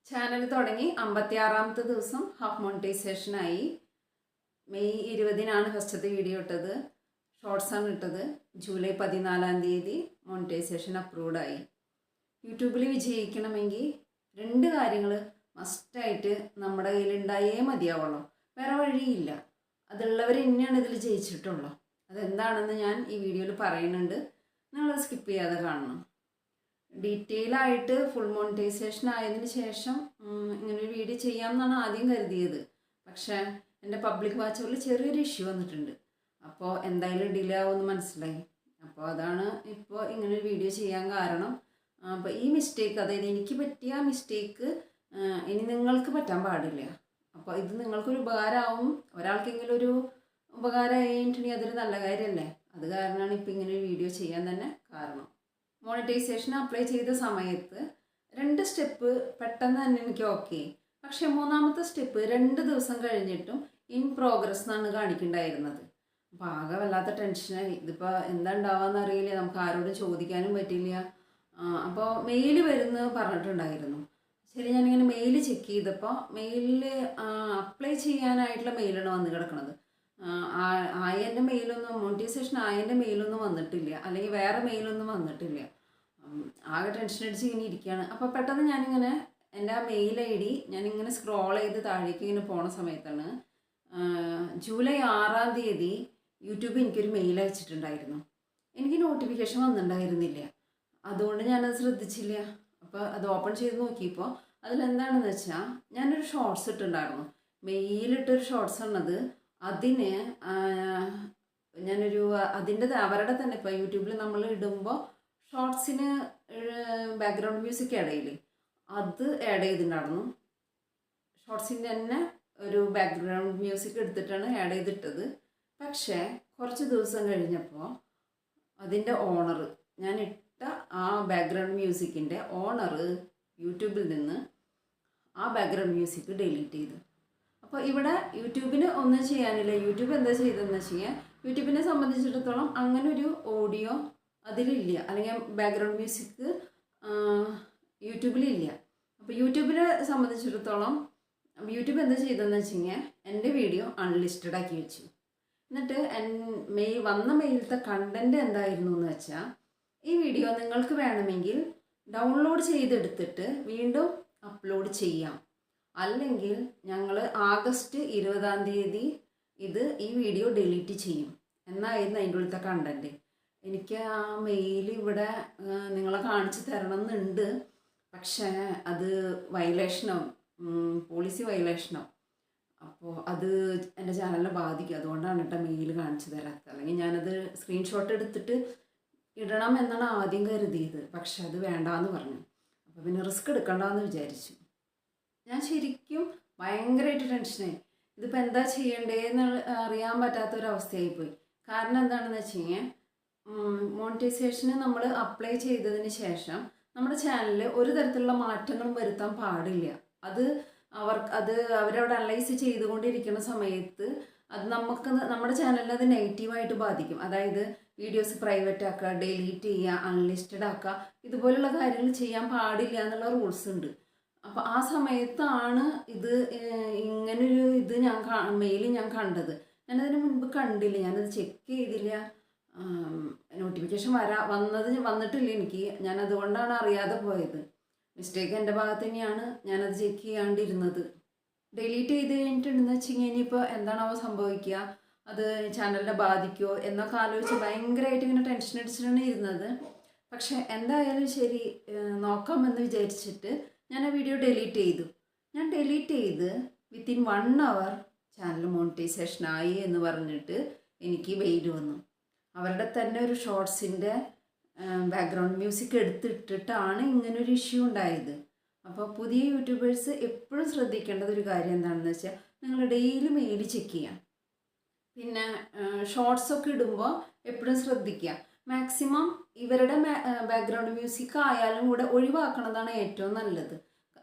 Channel തുടങ്ങി 56ാമത്തെ ദിവസം half മോണിറ്റൈസേഷനായി. May 20-നാണ് ഫസ്റ്റത്തെ വീഡിയോ ഇട്ടത്. ഷോർട്സാണ് ഇട്ടത്. ജൂലൈ 14-ാം തീയതി മോണിറ്റൈസേഷൻ അപ്രൂവ്ഡായി. യൂട്യൂബിൽ വിജയിക്കണമെങ്കിൽ 2 കാര്യങ്ങൾ മസ്റ്റായിട്ട് നമ്മുടെ കയ്യിലുണ്ടായേ മതിയാവുള്ളൂ. വേറെ വഴിയില്ല. അതുള്ളവർ തന്നെയാണ് ഇതിൽ ജയിച്ചിട്ടുള്ളൂ. അതെന്താണെന്ന് ഞാൻ ഈ വീഡിയോയിൽ പറയുന്നുണ്ട്. നിങ്ങളത് സ്കിപ്പ് ചെയ്യാതെ കാണണം. ഡീറ്റെയിൽ ആയിട്ട് ഫുൾ മോണിറ്റൈസേഷൻ ആയതിനു ശേഷം ഇങ്ങനൊരു വീഡിയോ ചെയ്യാമെന്നാണ് ആദ്യം കരുതിയത്. പക്ഷേ എൻ്റെ പബ്ലിക് വാച്ചറിൽ ചെറിയൊരു ഇഷ്യൂ വന്നിട്ടുണ്ട്. അപ്പോൾ എന്തായാലും ഡിലേ ആവുമെന്ന് മനസ്സിലായി. അപ്പോൾ അതാണ് ഇപ്പോൾ ഇങ്ങനൊരു വീഡിയോ ചെയ്യാൻ കാരണം. അപ്പോൾ ഈ മിസ്റ്റേക്ക്, അതായത് എനിക്ക് പറ്റിയ മിസ്റ്റേക്ക് ഇനി നിങ്ങൾക്ക് പറ്റാൻ പാടില്ല. അപ്പോൾ ഇത് നിങ്ങൾക്കൊരു ഉപകാരമാവും. ഒരാൾക്കെങ്കിലും ഒരു ഉപകാരമായിട്ടുണ്ടെങ്കിൽ അതൊരു നല്ല കാര്യമല്ലേ. അത് കാരണമാണ് ഇപ്പോൾ ഇങ്ങനൊരു വീഡിയോ ചെയ്യാൻ തന്നെ കാരണം. മോണിറ്റൈസേഷൻ അപ്ലൈ ചെയ്ത സമയത്ത് 2 സ്റ്റെപ്പ് പെട്ടെന്ന് തന്നെ എനിക്ക് ഓക്കെ. പക്ഷേ 3ാമത്തെ സ്റ്റെപ്പ് 2 ദിവസം കഴിഞ്ഞിട്ടും ഇൻ പ്രോഗ്രസ് എന്നാണ് കാണിക്കേണ്ടായിരുന്നത്. അപ്പോൾ ആകെ വല്ലാത്ത ടെൻഷനായി. ഇതിപ്പോൾ എന്താ ഉണ്ടാവുകയെന്ന് അറിയില്ല, നമുക്ക് ആരോടും ചോദിക്കാനും പറ്റില്ല. അപ്പോൾ മെയിൽ വരുന്ന പറഞ്ഞിട്ടുണ്ടായിരുന്നു. ശരി, ഞാനിങ്ങനെ മെയിൽ ചെക്ക് ചെയ്തപ്പോൾ മെയിലിൽ അപ്ലൈ ചെയ്യാനായിട്ടുള്ള മെയിലാണ് വന്ന് കിടക്കുന്നത്. ആയൻ്റെ മെയിലൊന്നും, മോണിറ്റൈസേഷൻ ആയൻ്റെ മെയിലൊന്നും വന്നിട്ടില്ല, അല്ലെങ്കിൽ വേറെ മെയിലൊന്നും വന്നിട്ടില്ല. ആകെ ടെൻഷൻ അടിച്ച് ഇങ്ങനെ ഇരിക്കുകയാണ്. അപ്പോൾ പെട്ടെന്ന് ഞാനിങ്ങനെ എൻ്റെ ആ മെയിൽ ID ഞാനിങ്ങനെ സ്ക്രോൾ ചെയ്ത് താഴേക്ക് ഇങ്ങനെ പോണ സമയത്താണ് ജൂലൈ 6-ാം തീയതി യൂട്യൂബ് എനിക്കൊരു മെയിൽ അയച്ചിട്ടുണ്ടായിരുന്നു. എനിക്ക് നോട്ടിഫിക്കേഷൻ വന്നിട്ടുണ്ടായിരുന്നില്ല. അതുകൊണ്ട് ഞാനത് ശ്രദ്ധിച്ചില്ല. അപ്പോൾ അത് ഓപ്പൺ ചെയ്ത് നോക്കിയപ്പോൾ അതിലെന്താണെന്ന് വെച്ചാൽ ഞാനൊരു ഷോർട്സ് ഇട്ടിട്ടുണ്ടായിരുന്നു. മെയിലിട്ടൊരു ഷോർട്സ് ആണത്. അതിന് ഞാനൊരു അവരുടെ തന്നെ ഇപ്പോൾ യൂട്യൂബിൽ നമ്മൾ ഇടുമ്പോൾ ഷോർട്സിന് ബാക്ക്ഗ്രൗണ്ട് മ്യൂസിക് ആഡ് ചെയ്യില്ലേ, അത് ആഡ് ചെയ്തിട്ടുണ്ടായിരുന്നു. ഷോർട്സിൻ്റെ തന്നെ ഒരു ബാക്ക്ഗ്രൗണ്ട് മ്യൂസിക് എടുത്തിട്ടാണ് ആഡ് ചെയ്തിട്ടത്. പക്ഷേ കുറച്ച് ദിവസം കഴിഞ്ഞപ്പോൾ അതിൻ്റെ ഓണർ, ഞാൻ ഇട്ട ആ ബാക്ക്ഗ്രൗണ്ട് മ്യൂസിക്കിൻ്റെ ഓണർ യൂട്യൂബിൽ നിന്ന് ആ ബാക്ക്ഗ്രൗണ്ട് മ്യൂസിക് ഡിലീറ്റ് ചെയ്തു. അപ്പോൾ ഇവിടെ യൂട്യൂബിന് ഒന്നും ചെയ്യാനില്ല. യൂട്യൂബ് എന്താ ചെയ്തതെന്ന് വെച്ച് കഴിഞ്ഞാൽ, യൂട്യൂബിനെ സംബന്ധിച്ചിടത്തോളം അങ്ങനെ ഒരു ഓഡിയോ അതിലില്ല, അല്ലെങ്കിൽ ബാക്ക്ഗ്രൗണ്ട് മ്യൂസിക് യൂട്യൂബിലില്ല. അപ്പോൾ യൂട്യൂബിനെ സംബന്ധിച്ചിടത്തോളം യൂട്യൂബ് എന്താ ചെയ്തതെന്ന് വെച്ച് കഴിഞ്ഞാൽ എൻ്റെ വീഡിയോ അൺലിസ്റ്റഡ് ആക്കി വെച്ചു. എന്നിട്ട് വന്ന മെയിലത്തെ കണ്ടൻറ്റ് എന്തായിരുന്നു എന്ന് വെച്ചാൽ, ഈ വീഡിയോ നിങ്ങൾക്ക് വേണമെങ്കിൽ ഡൗൺലോഡ് ചെയ്തെടുത്തിട്ട് വീണ്ടും അപ്ലോഡ് ചെയ്യാം, അല്ലെങ്കിൽ ഞങ്ങൾ ആഗസ്റ്റ് 20-ാം തീയതി ഈ വീഡിയോ ഡിലീറ്റ് ചെയ്യും എന്നായിരുന്നു അതിൻ്റെ ഉള്ളിലത്തെ കണ്ടൻറ്റ്. എനിക്ക് ആ മെയിൽ ഇവിടെ നിങ്ങളെ കാണിച്ചു തരണം എന്നുണ്ട്. പക്ഷേ അത് വയലേഷനോ, പോളിസി വയലേഷനോ. അപ്പോൾ അത് എൻ്റെ ചാനലിനെ ബാധിക്കും. അതുകൊണ്ടാണ് കേട്ടോ മെയിൽ കാണിച്ചു തരാത്തത്. അല്ലെങ്കിൽ ഞാനത് സ്ക്രീൻഷോട്ട് എടുത്തിട്ട് ഇടണം എന്നാണ് ആദ്യം കരുതിയത്. പക്ഷെ അത് വേണ്ടാന്ന് പറഞ്ഞു. അപ്പോൾ പിന്നെ റിസ്ക് എടുക്കണ്ടെന്ന് വിചാരിച്ചു. ഞാൻ ശരിക്കും ഭയങ്കരമായിട്ട് ടെൻഷനായി. ഇതിപ്പോൾ എന്താ ചെയ്യേണ്ടതെന്ന് അറിയാൻ പറ്റാത്തൊരവസ്ഥയായിപ്പോയി. കാരണം എന്താണെന്ന് വെച്ച് കഴിഞ്ഞാൽ, മോണിറ്റൈസേഷന് നമ്മൾ അപ്ലൈ ചെയ്തതിന് ശേഷം നമ്മുടെ ചാനലിൽ ഒരു തരത്തിലുള്ള മാറ്റങ്ങളും വരുത്താൻ പാടില്ല. അത് അവരവിടെ അനലൈസ് ചെയ്തുകൊണ്ടിരിക്കുന്ന സമയത്ത് അത് നമ്മുടെ ചാനലിനെ അത് നെഗറ്റീവായിട്ട് ബാധിക്കും. അതായത് വീഡിയോസ് പ്രൈവറ്റ് ആക്കുക, ഡിലീറ്റ് ചെയ്യുക, അൺലിസ്റ്റഡ് ആക്കുക, ഇതുപോലുള്ള കാര്യങ്ങൾ ചെയ്യാൻ പാടില്ല എന്നുള്ള റൂൾസ് ഉണ്ട്. അപ്പോൾ ആ സമയത്താണ് ഇങ്ങനൊരു മെയിൽ ഞാൻ കണ്ടത്. ഞാനതിന് മുൻപ് കണ്ടില്ല, ഞാനത് ചെക്ക് ചെയ്തില്ല. നോട്ടിഫിക്കേഷൻ വന്നിട്ടില്ല എനിക്ക്. ഞാൻ അതുകൊണ്ടാണ് അറിയാതെ പോയത്. മിസ്റ്റേക്ക് എൻ്റെ ഭാഗത്ത് തന്നെയാണ്. ഞാനത് ചെക്ക് ചെയ്യാണ്ടിരുന്നത്. ഡിലീറ്റ് ചെയ്ത് കഴിഞ്ഞിട്ടുണ്ടെന്ന് വെച്ച് കഴിഞ്ഞാൽ ഇനിയിപ്പോൾ എന്താണാവോ സംഭവിക്കുക, അത് ചാനലിനെ ബാധിക്കുമോ എന്നൊക്കെ ആലോചിച്ച് ഭയങ്കരമായിട്ട് ഇങ്ങനെ ടെൻഷൻ അടിച്ചിട്ടാണ് ഇരുന്നത്. പക്ഷേ എന്തായാലും ശരി, നോക്കാമെന്ന് വിചാരിച്ചിട്ട് ഞാൻ ആ വീഡിയോ ഡിലീറ്റ് ചെയ്തു. ഞാൻ ഡിലീറ്റ് ചെയ്ത് വിത്തിൻ 1 hour ചാനൽ മോണിറ്റൈസേഷൻ ആയി എന്ന് പറഞ്ഞിട്ട് എനിക്ക് മെയിൽ വന്നു. അവരുടെ തന്നെ ഒരു ഷോർട്സിൻ്റെ ബാക്ക്ഗ്രൗണ്ട് മ്യൂസിക് എടുത്തിട്ടിട്ടാണ് ഇങ്ങനൊരു ഇഷ്യൂ ഉണ്ടായത്. അപ്പോൾ പുതിയ യൂട്യൂബേഴ്സ് എപ്പോഴും ശ്രദ്ധിക്കേണ്ടത് ഒരു കാര്യം എന്താണെന്ന് വെച്ചാൽ, നിങ്ങൾ ഡെയിലി മെയിൽ ചെക്ക് ചെയ്യാം. പിന്നെ ഷോർട്സൊക്കെ ഇടുമ്പോൾ എപ്പോഴും ശ്രദ്ധിക്കുക, മാക്സിമം ഇവരുടെ ബാക്ക്ഗ്രൗണ്ട് മ്യൂസിക് ആയാലും കൂടെ ഒഴിവാക്കണതാണ് ഏറ്റവും നല്ലത്.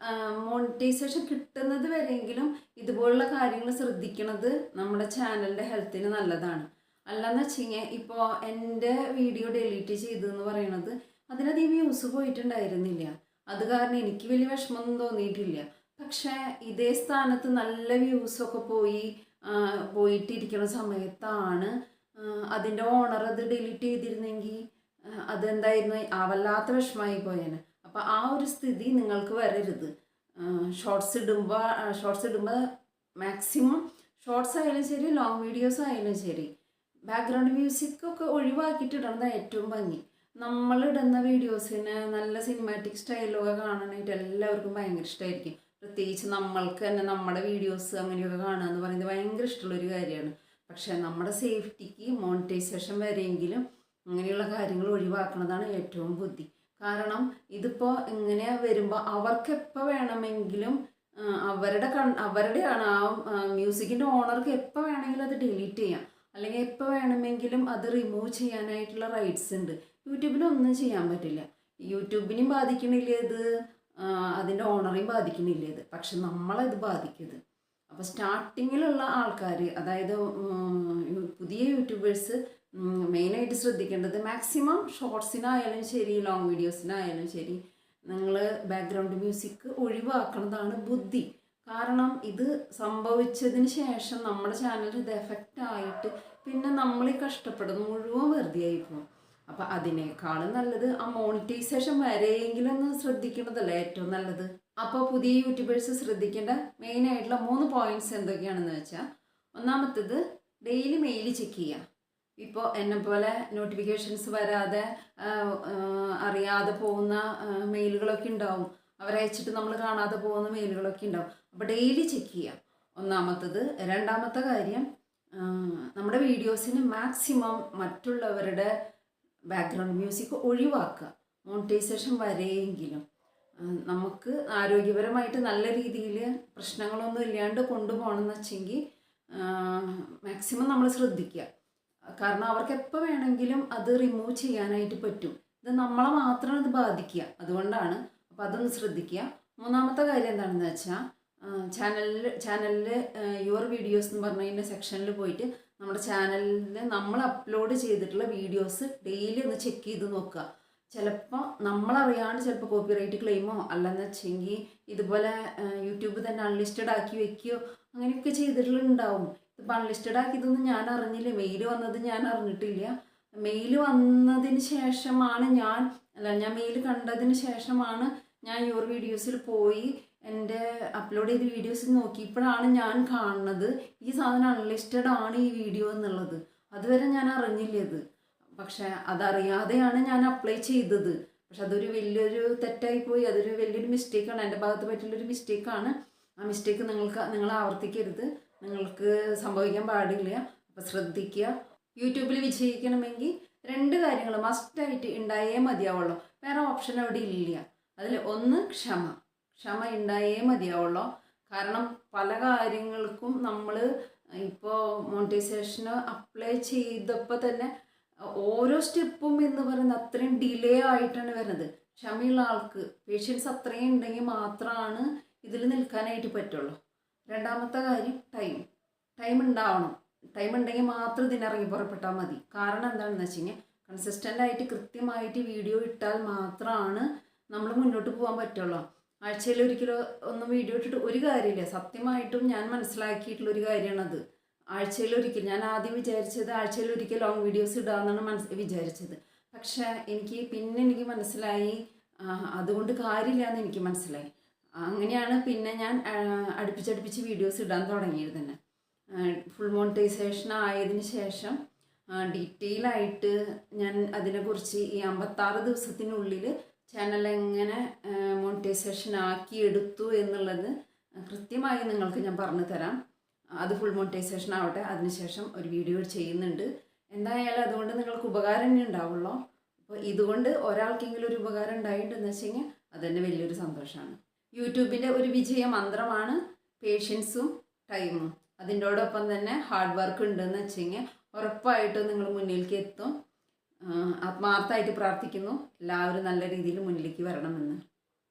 മോണിറ്റൈസേഷൻ കിട്ടുന്നത് വരെയെങ്കിലും ഇതുപോലുള്ള കാര്യങ്ങൾ ശ്രദ്ധിക്കുന്നത് നമ്മുടെ ചാനലിൻ്റെ ഹെൽത്തിന് നല്ലതാണ്. അല്ലാന്ന് വെച്ച് കഴിഞ്ഞാൽ, ഇപ്പോൾ എൻ്റെ വീഡിയോ ഡിലീറ്റ് ചെയ്തതെന്ന് പറയണത് അതിനധികം വ്യൂസ് പോയിട്ടുണ്ടായിരുന്നില്ല. അത് കാരണം എനിക്ക് വലിയ വിഷമമൊന്നും തോന്നിയിട്ടില്ല. പക്ഷേ ഇതേ സ്ഥാനത്ത് നല്ല വ്യൂസൊക്കെ പോയിട്ടിരിക്കുന്ന സമയത്താണ് അതിൻ്റെ ഓണർ അത് ഡിലീറ്റ് ചെയ്തിരുന്നെങ്കിൽ അതെന്തായിരുന്നു വല്ലാത്ത വിഷമമായി പോയേനെ. അപ്പോൾ ആ ഒരു സ്ഥിതി നിങ്ങൾക്ക് വരരുത്. ഷോർട്സ് ഇടുമ്പോൾ മാക്സിമം ഷോർട്സ് ആയാലും ശരി, ലോങ് വീഡിയോസ് ആയാലും ശരി, ബാക്ക്ഗ്രൗണ്ട് മ്യൂസിക്കൊക്കെ ഒഴിവാക്കിയിട്ടിടുന്നത് ഏറ്റവും ഭംഗി. നമ്മളിടുന്ന വീഡിയോസിന് നല്ല സിനിമാറ്റിക് സ്റ്റൈലൊക്കെ കാണാനായിട്ട് എല്ലാവർക്കും ഭയങ്കര ഇഷ്ടമായിരിക്കും. പ്രത്യേകിച്ച് നമ്മൾക്ക് തന്നെ നമ്മുടെ വീഡിയോസ് അങ്ങനെയൊക്കെ കാണുക എന്ന് പറയുന്നത് ഭയങ്കര ഇഷ്ടമുള്ളൊരു കാര്യമാണ്. പക്ഷേ നമ്മുടെ സേഫ്റ്റിക്ക് മോണിറ്റൈസേഷൻ വരെയെങ്കിലും അങ്ങനെയുള്ള കാര്യങ്ങൾ ഒഴിവാക്കുന്നതാണ് ഏറ്റവും ബുദ്ധി. കാരണം ഇതിപ്പോൾ ഇങ്ങനെ വരുമ്പോൾ അവർക്ക് എപ്പോൾ വേണമെങ്കിലും അവരുടെയാണ് ആ മ്യൂസിക്കിൻ്റെ ഓണർക്ക് എപ്പോൾ വേണമെങ്കിലും അത് ഡിലീറ്റ് ചെയ്യാം, അല്ലെങ്കിൽ എപ്പോൾ വേണമെങ്കിലും അത് റിമൂവ് ചെയ്യാനായിട്ടുള്ള റൈറ്റ്സ് ഉണ്ട്. യൂട്യൂബിലൊന്നും ചെയ്യാൻ പറ്റില്ല. യൂട്യൂബിനെയും ബാധിക്കണില്ല ഇത്, അതിൻ്റെ ഓണറേയും ബാധിക്കണില്ല ഇത്. പക്ഷെ നമ്മളത് ബാധിക്കുന്നത്. അപ്പോൾ സ്റ്റാർട്ടിങ്ങിലുള്ള ആൾക്കാർ, അതായത് പുതിയ യൂട്യൂബേഴ്സ് മെയിനായിട്ട് ശ്രദ്ധിക്കേണ്ടത് മാക്സിമം ഷോർട്സിനായാലും ശരി, ലോങ് വീഡിയോസിനായാലും ശരി, നിങ്ങൾ ബാക്ക്ഗ്രൗണ്ട് മ്യൂസിക് ഒഴിവാക്കുന്നതാണ് ബുദ്ധി. കാരണം ഇത് സംഭവിച്ചതിന് ശേഷം നമ്മുടെ ചാനൽ ഇത് എഫക്റ്റ് ആയിട്ട് പിന്നെ നമ്മൾ കഷ്ടപ്പെടുന്നത് മുഴുവൻ വെറുതെ ആയിപ്പോകും. അപ്പം അതിനേക്കാളും നല്ലത് ആ മോണിറ്റൈസേഷൻ വരെയെങ്കിലും ഒന്ന് ശ്രദ്ധിക്കുന്നതല്ലേ ഏറ്റവും നല്ലത്. അപ്പോൾ പുതിയ യൂട്യൂബേഴ്സ് ശ്രദ്ധിക്കേണ്ട മെയിനായിട്ടുള്ള 3 പോയിന്റ്സ് എന്തൊക്കെയാണെന്ന് വെച്ചാൽ, ഒന്നാമത്തേത് ഡെയിലി മെയിൽ ചെക്ക് ചെയ്യുക. ഇപ്പോൾ എന്നെപ്പോലെ നോട്ടിഫിക്കേഷൻസ് വരാതെ അറിയാതെ പോകുന്ന മെയിലുകളൊക്കെ ഉണ്ടാവും, അവരയച്ചിട്ട് നമ്മൾ കാണാതെ പോകുന്ന മെയിലുകളൊക്കെ ഉണ്ടാവും. അപ്പോൾ ഡെയിലി ചെക്ക് ചെയ്യുക ഒന്നാമത്തത്. രണ്ടാമത്തെ കാര്യം, നമ്മുടെ വീഡിയോസിന് മാക്സിമം മറ്റുള്ളവരുടെ ബാക്ക്ഗ്രൗണ്ട് മ്യൂസിക് ഒഴിവാക്കുക, മോണിറ്റൈസേഷൻ വരെയെങ്കിലും. നമുക്ക് ആരോഗ്യപരമായിട്ട് നല്ല രീതിയിൽ പ്രശ്നങ്ങളൊന്നും ഇല്ലാണ്ട് കൊണ്ടുപോകണമെന്ന് വെച്ചെങ്കിൽ മാക്സിമം നമ്മൾ ശ്രദ്ധിക്കുക. കാരണം അവർക്ക് എപ്പോൾ വേണമെങ്കിലും അത് റിമൂവ് ചെയ്യാനായിട്ട് പറ്റും. ഇത് നമ്മളെ മാത്രം ഇത് ബാധിക്കുക, അതുകൊണ്ടാണ്. അപ്പോൾ അതൊന്ന് ശ്രദ്ധിക്കുക. മൂന്നാമത്തെ കാര്യം എന്താണെന്ന് വെച്ചാൽ, ചാനലിൽ യുവർ വീഡിയോസ് എന്ന് പറഞ്ഞതിൻ്റെ സെക്ഷനിൽ പോയിട്ട് നമ്മുടെ ചാനലിൽ നമ്മൾ അപ്ലോഡ് ചെയ്തിട്ടുള്ള വീഡിയോസ് ഡെയിലി ഒന്ന് ചെക്ക് ചെയ്ത് നോക്കുക. ചിലപ്പോൾ നമ്മളറിയാണ്ട് ചിലപ്പോൾ കോപ്പിറൈറ്റ് ക്ലെയിമോ അല്ലെന്ന് വെച്ചെങ്കിൽ ഇതുപോലെ യൂട്യൂബ് തന്നെ അൺലിസ്റ്റഡ് ആക്കി വെക്കുകയോ അങ്ങനെയൊക്കെ ചെയ്തിട്ടുണ്ടാവും. ഇപ്പോൾ അൺലിസ്റ്റഡ് ആക്കിയതൊന്നും ഞാൻ അറിഞ്ഞില്ല, മെയിൽ വന്നത് ഞാൻ അറിഞ്ഞിട്ടില്ല. മെയിൽ വന്നതിന് ശേഷമാണ് ഞാൻ മെയിൽ കണ്ടതിന് ശേഷമാണ് ഞാൻ യുവർ വീഡിയോസിൽ പോയി എൻ്റെ അപ്ലോഡ് ചെയ്ത വീഡിയോസ് നോക്കിയപ്പോഴാണ് ഞാൻ കാണുന്നത് ഈ സാധനം അൺലിസ്റ്റഡ് ആണ് ഈ വീഡിയോ എന്നുള്ളത്. അതുവരെ ഞാൻ അറിഞ്ഞില്ല ഇത്. പക്ഷേ അതറിയാതെയാണ് ഞാൻ അപ്ലൈ ചെയ്തത്. പക്ഷെ അതൊരു വലിയൊരു തെറ്റായിപ്പോയി, അതൊരു വലിയൊരു മിസ്റ്റേക്കാണ്, എൻ്റെ ഭാഗത്ത് പറ്റിയുള്ളൊരു മിസ്റ്റേക്കാണ്. ആ മിസ്റ്റേക്ക് നിങ്ങൾ ആവർത്തിക്കരുത്, നിങ്ങൾക്ക് സംഭവിക്കാൻ പാടില്ല. അപ്പോൾ ശ്രദ്ധിക്കുക. യൂട്യൂബിൽ വിജയിക്കണമെങ്കിൽ 2 കാര്യങ്ങൾ മസ്റ്റായിട്ട് ഉണ്ടായേ മതിയാവുള്ളൂ. വേറെ ഓപ്ഷൻ അവിടെ ഇല്ല. അതിൽ ഒന്ന് ക്ഷമ ഉണ്ടായേ മതിയാവുള്ളൂ. കാരണം പല കാര്യങ്ങൾക്കും നമ്മൾ ഇപ്പോൾ മോണിറ്റൈസേഷന് അപ്ലൈ ചെയ്തപ്പോൾ തന്നെ ഓരോ സ്റ്റെപ്പും എന്ന് പറയുന്നത് അത്രയും ഡിലേ ആയിട്ടാണ് വരുന്നത്. ക്ഷമയുള്ള ആൾക്ക് പേഷ്യൻസ് അത്രയും ഉണ്ടെങ്കിൽ മാത്രമാണ് ഇതിൽ നിൽക്കാനായിട്ട് പറ്റുള്ളൂ. രണ്ടാമത്തെ കാര്യം ടൈം ഉണ്ടാവണം. ടൈം ഉണ്ടെങ്കിൽ മാത്രം ഇതിനിറങ്ങി പുറപ്പെട്ടാൽ മതി. കാരണം എന്താണെന്ന് വെച്ച് കഴിഞ്ഞാൽ കൺസിസ്റ്റൻ്റ് ആയിട്ട് കൃത്യമായിട്ട് വീഡിയോ ഇട്ടാൽ മാത്രമാണ് നമ്മൾ മുന്നോട്ട് പോകാൻ പറ്റുള്ളൂ. ആഴ്ചയിൽ ഒരിക്കലോ ഒന്നും വീഡിയോ ഇട്ടിട്ട് ഒരു കാര്യമില്ല. സത്യമായിട്ടും ഞാൻ മനസ്സിലാക്കിയിട്ടുള്ളൊരു കാര്യമാണത്. ആഴ്ചയിൽ ഒരിക്കൽ, ഞാൻ ആദ്യം വിചാരിച്ചത് ആഴ്ചയിൽ ഒരിക്കൽ ലോങ് വീഡിയോസ് ഇടാമെന്നാണ് വിചാരിച്ചത്. പക്ഷേ എനിക്ക് മനസ്സിലായി അതുകൊണ്ട് കാര്യമില്ല എന്ന് എനിക്ക് മനസ്സിലായി. അങ്ങനെയാണ് പിന്നെ ഞാൻ അടുപ്പിച്ചടുപ്പിച്ച് വീഡിയോസ് ഇടാൻ തുടങ്ങിയത് തന്നെ. ഫുൾ മോണിറ്റൈസേഷൻ ആയതിന് ശേഷം ഡീറ്റെയിൽ ആയിട്ട് ഞാൻ അതിനെക്കുറിച്ച് ഈ 56 ദിവസത്തിനുള്ളിൽ ചാനൽ എങ്ങനെ മോണിറ്റൈസേഷൻ ആക്കി എടുത്തു എന്നുള്ളത് കൃത്യമായി നിങ്ങൾക്ക് ഞാൻ പറഞ്ഞു തരാം. അത് ഫുൾ മോണിറ്റൈസേഷൻ ആവട്ടെ, അതിനുശേഷം ഒരു വീഡിയോ ചെയ്യുന്നുണ്ട്. എന്തായാലും അതുകൊണ്ട് നിങ്ങൾക്ക് ഉപകാരം തന്നെ ഉണ്ടാവുള്ളൂ. അപ്പോൾ ഇതുകൊണ്ട് ഒരാൾക്കെങ്കിലും ഒരു ഉപകാരം ഉണ്ടായിട്ടുണ്ടെന്ന് വെച്ച് കഴിഞ്ഞാൽ അതുതന്നെ വലിയൊരു സന്തോഷമാണ്. യൂട്യൂബിൻ്റെ ഒരു വിജയ മന്ത്രമാണ് പേഷ്യൻസും ടൈമും. അതിൻ്റോടൊപ്പം തന്നെ ഹാർഡ് വർക്ക് ഉണ്ടെന്ന് വെച്ച് കഴിഞ്ഞാൽ ഉറപ്പായിട്ടും നിങ്ങൾ മുന്നിലേക്ക് എത്തും. ആത്മാർത്ഥമായിട്ട് പ്രാർത്ഥിക്കുന്നു എല്ലാവരും നല്ല രീതിയിൽ മുന്നിലേക്ക് വരണമെന്ന്.